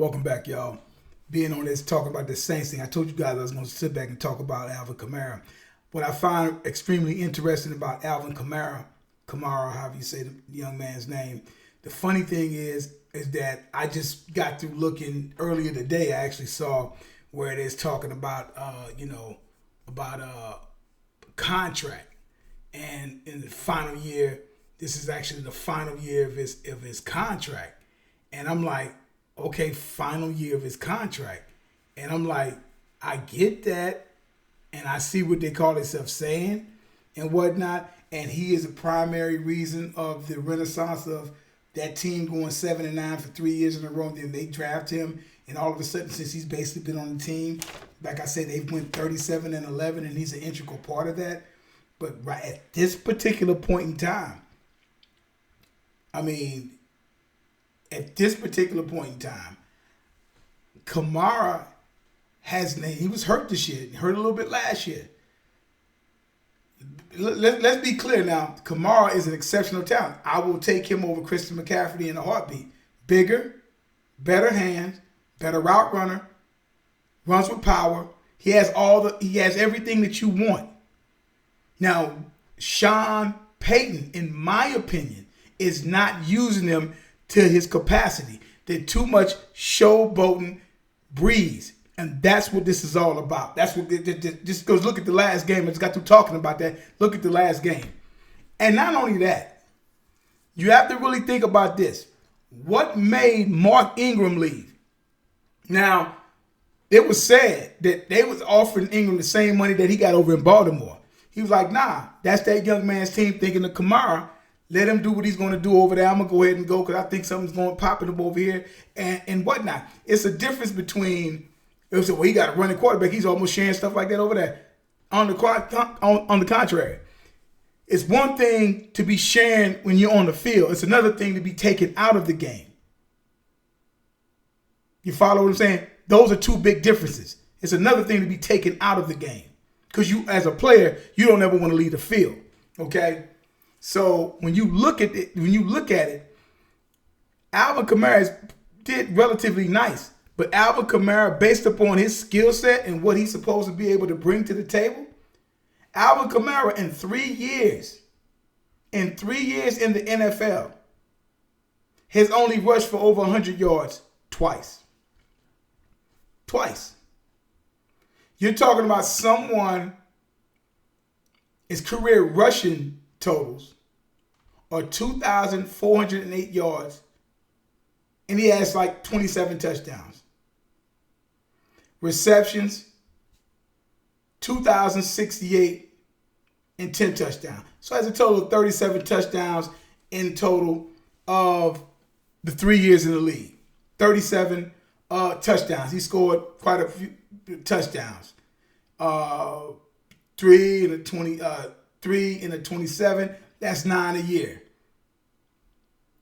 Welcome back, y'all. Being on this, talking about the Saints thing, I told you guys I was going to sit back and talk about Alvin Kamara. What I find extremely interesting about Alvin Kamara, however you say the young man's name, the funny thing is that I just got through looking earlier today. I actually saw where it is talking about, contract, and in the final year, this is actually the final year of his contract, and I'm like, okay, final year of his contract. And I'm like, I get that. And I see what they call themselves saying and whatnot. And he is a primary reason of the renaissance of that team going 7-9 for 3 years in a row. Then they draft him. And all of a sudden, since he's basically been on the team, like I said, they went 37-11, and he's an integral part of that. But right at this particular point in time, Kamara he was hurt this year. He hurt a little bit last year. Let's be clear now. Kamara is an exceptional talent. I will take him over Christian McCaffrey in a heartbeat. Bigger, better hands, better route runner, runs with power. He has everything that you want. Now, Sean Payton, in my opinion, is not using him to his capacity. They're too much showboating breeze. And that's what this is all about. That's what just goes. Look at the last game. I just got through talking about that. Look at the last game. And not only that, you have to really think about this. What made Mark Ingram leave? Now, it was said that they was offering Ingram the same money that he got over in Baltimore. He was like, nah, that's that young man's team thinking of Kamara. Let him do what he's going to do over there. I'm going to go ahead and go because I think something's going to pop up over here and whatnot. It's a difference between, he got a running quarterback. He's almost sharing stuff like that over there. On the contrary, it's one thing to be sharing when you're on the field. It's another thing to be taken out of the game. You follow what I'm saying? Those are two big differences. It's another thing to be taken out of the game because you, as a player, you don't ever want to leave the field. Okay. So when you look at it, Alvin Kamara did relatively nice. But Alvin Kamara, based upon his skill set and what he's supposed to be able to bring to the table, Alvin Kamara in 3 years in the NFL, has only rushed for over 100 yards twice. Twice. You're talking about someone, his career rushing totals are 2,408 yards, and he has like 27 touchdowns. Receptions, 2,068 and 10 touchdowns. So has a total of 37 touchdowns in total of the 3 years in the league. 37 touchdowns. He scored quite a few touchdowns. 3 in the 27. That's 9 a year.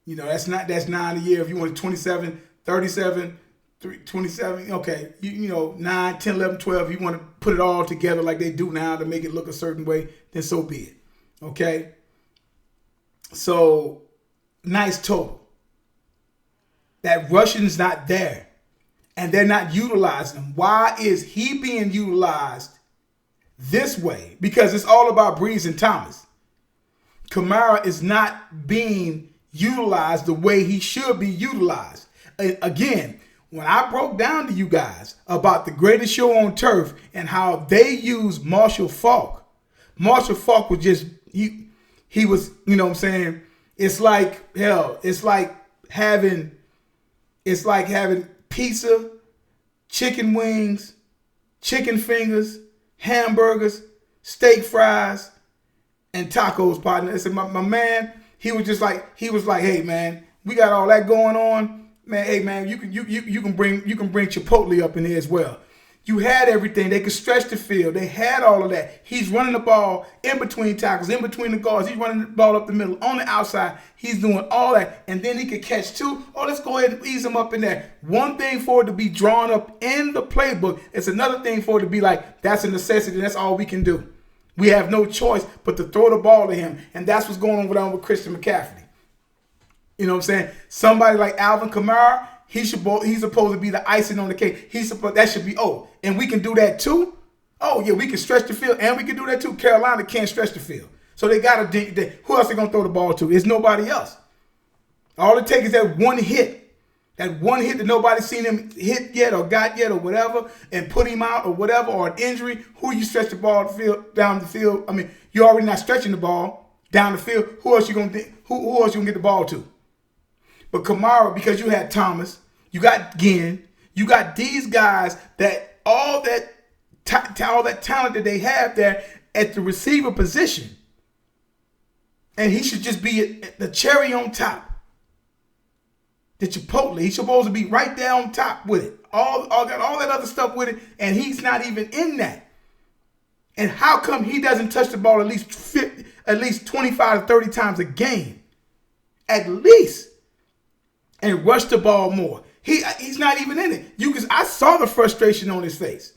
That's 9 a year. If you want 27, 37, 27, okay. 9, 10, 11, 12. You want to put it all together like they do now to make it look a certain way, then so be it. Okay? So, nice total. That rushing's not there. And they're not utilizing him. Why is he being utilized this way? Because it's all about Brees and Thomas. Kamara is not being utilized the way he should be utilized. Again, when I broke down to you guys about the greatest show on turf and how they use Marshall Faulk was just, he was, it's like, hell, it's like having pizza, chicken wings, chicken fingers, hamburgers, steak fries, and tacos, partner. I said, my man, he was like, hey man, we got all that going on. Man, hey man, you can bring Chipotle up in here as well. You had everything. They could stretch the field. They had all of that. He's running the ball in between tackles, in between the guards. He's running the ball up the middle, on the outside. He's doing all that. And then he could catch two. Oh, let's go ahead and ease him up in there. One thing for it to be drawn up in the playbook. It's another thing for it to be like, that's a necessity. That's all we can do. We have no choice but to throw the ball to him. And that's what's going on with Christian McCaffrey. You know what I'm saying? Somebody like Alvin Kamara, he's supposed to be the icing on the cake. That should be, and we can do that too? Oh, yeah, we can stretch the field, and we can do that too. Carolina can't stretch the field. So they got to, who else they going to throw the ball to? It's nobody else. All it takes is that one hit. That one hit that nobody's seen him hit yet or got yet or whatever, and put him out or whatever, or an injury. Who you stretch the ball down the field? I mean, you're already not stretching the ball down the field. Who else you gonna get the ball to? But Kamara, because you had Thomas, you got Ginn, you got these guys that all that talent that they have there at the receiver position, and he should just be the cherry on top. The Chipotle, he's supposed to be right there on top with it. Got all that other stuff with it, and he's not even in that. And how come he doesn't touch the ball at least 25 to 30 times a game? At least. And rush the ball more. He's not even in it. I saw the frustration on his face.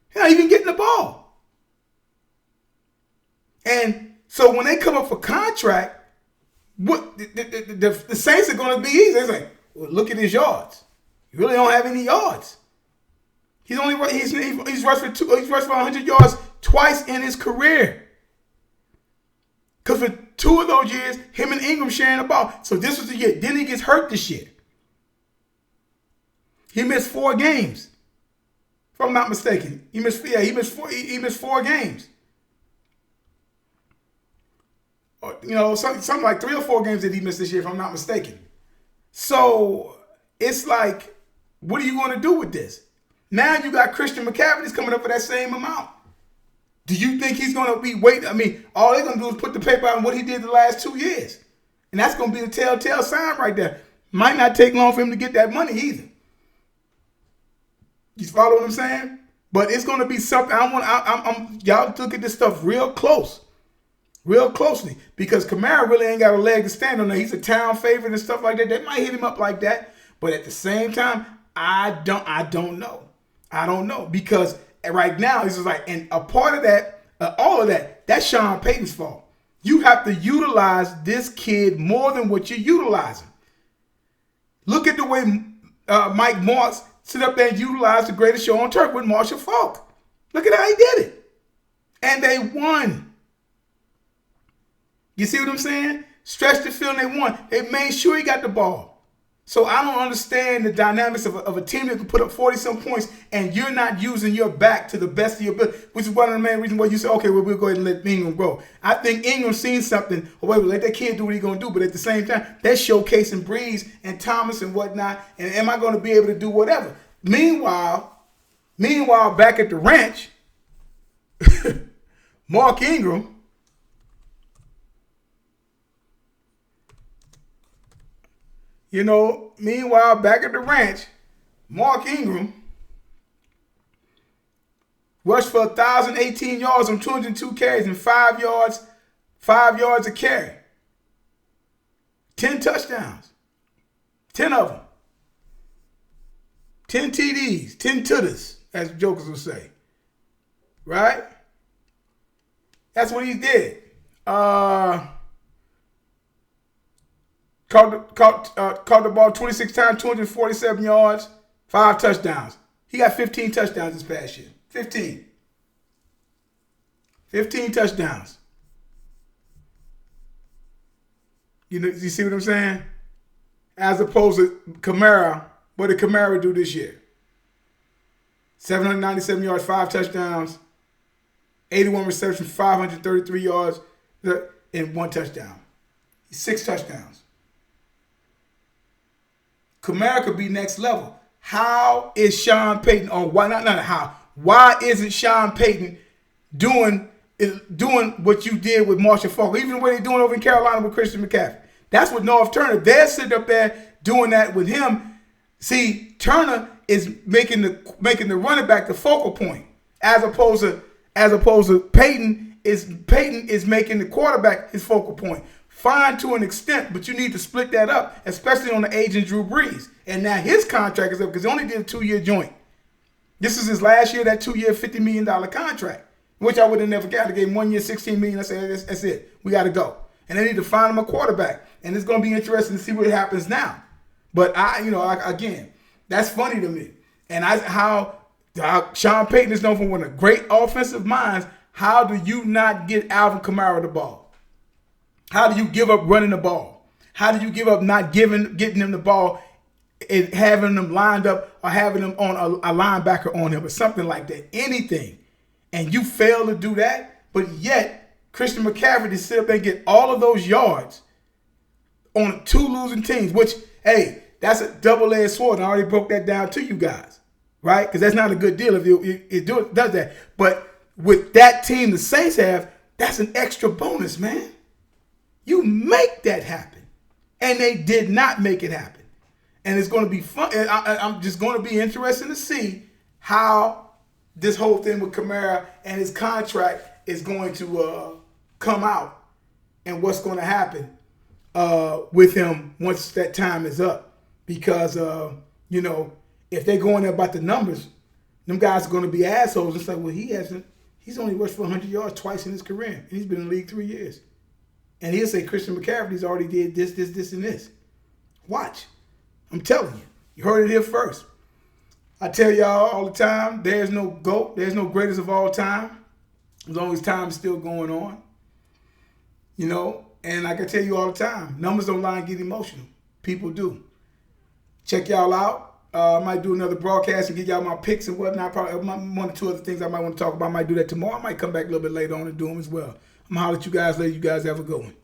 He's not even getting the ball. And so when they come up for contract, what the Saints are going to be easy. They're like, well, look at his yards. He really don't have any yards. He's rushed for 100 yards twice in his career. Because for 2 of those years, him and Ingram sharing the ball. So this was the year. Then he gets hurt this year. He missed 4 games, if I'm not mistaken. He missed 4 games. Something like 3 or 4 games that he missed this year, if I'm not mistaken. So it's like, what are you going to do with this? Now you got Christian McCaffrey's coming up for that same amount. Do you think he's going to be waiting? I mean, all they're going to do is put the paper out on what he did the last 2 years. And that's going to be the telltale sign right there. Might not take long for him to get that money either. You follow what I'm saying? But it's going to be something. Y'all look at this stuff real closely, because Kamara really ain't got a leg to stand on there. He's a town favorite and stuff like that. They might hit him up like that, but at the same time, I don't know. I don't know, because right now it's just like, and a part of that, all of that's Sean Payton's fault. You have to utilize this kid more than what you're utilizing. Look at the way Mike Moss sit up there and utilize the greatest show on turf with Marshall Faulk. Look at how he did it, and they won. You see what I'm saying? Stretched the field and they won. They made sure he got the ball. So I don't understand the dynamics of a team that can put up 40-some points and you're not using your back to the best of your ability, which is one of the main reasons why you say, okay, well, we'll go ahead and let Ingram go. I think Ingram's seen something. Oh, wait, let that kid do what he's going to do. But at the same time, they're showcasing Brees and Thomas and whatnot. And am I going to be able to do whatever? Meanwhile, back at the ranch, Mark Ingram, back at the ranch, Mark Ingram rushed for 1,018 yards on 202 carries and 5 yards a carry. 10 touchdowns. 10 of them. 10 TDs. 10 tutters, as jokers will say. Right? That's what he did. Caught the ball 26 times, 247 yards, 5 touchdowns. He got 15 touchdowns this past year. 15 touchdowns. You see what I'm saying? As opposed to Kamara, what did Kamara do this year? 797 yards, 5 touchdowns, 81 receptions, 533 yards, and 1 touchdown. 6 touchdowns. Kamara could be next level. How is Sean Payton, or why not how? Why isn't Sean Payton doing what you did with Marshall Faulk, even what they're doing over in Carolina with Christian McCaffrey? That's what North Turner. They're sitting up there doing that with him. See, Turner is making the running back the focal point, as opposed to Payton is making the quarterback his focal point. Fine to an extent, but you need to split that up, especially on the aging Drew Brees. And now his contract is up because he only did a 2-year joint. This is his last year, that 2-year, $50 million contract, which I would have never got. I gave him 1 year, $16 million. I said, that's it. We got to go. And they need to find him a quarterback. And it's going to be interesting to see what happens now. But again, that's funny to me. And how Sean Payton is known for one of the great offensive minds. How do you not get Alvin Kamara the ball? How do you give up running the ball? How do you give up not getting him the ball and having them lined up or having them on a linebacker on him or something like that? Anything. And you fail to do that, but yet Christian McCaffrey to sit up and get all of those yards on 2 losing teams, which, hey, that's a double-edged sword. I already broke that down to you guys, right? Because that's not a good deal if it does that. But with that team the Saints have, that's an extra bonus, man. You make that happen. And they did not make it happen. And it's going to be fun. I'm just going to be interested to see how this whole thing with Kamara and his contract is going to come out and what's going to happen with him once that time is up. Because, if they go in there about the numbers, them guys are going to be assholes. It's like, well, he's only rushed for 100 yards twice in his career. And he's been in the league 3 years. And he'll say Christian McCaffrey's already did this, and this. Watch. I'm telling you. You heard it here first. I tell y'all all the time, there's no GOAT, there's no greatest of all time, as long as time is still going on. And like I tell you all the time, numbers don't lie and get emotional. People do. Check y'all out. I might do another broadcast and get y'all my picks and whatnot. Probably one or two other things I might want to talk about. I might do that tomorrow. I might come back a little bit later on and do them as well. I'm going to holler at you guys later. You guys have a good one.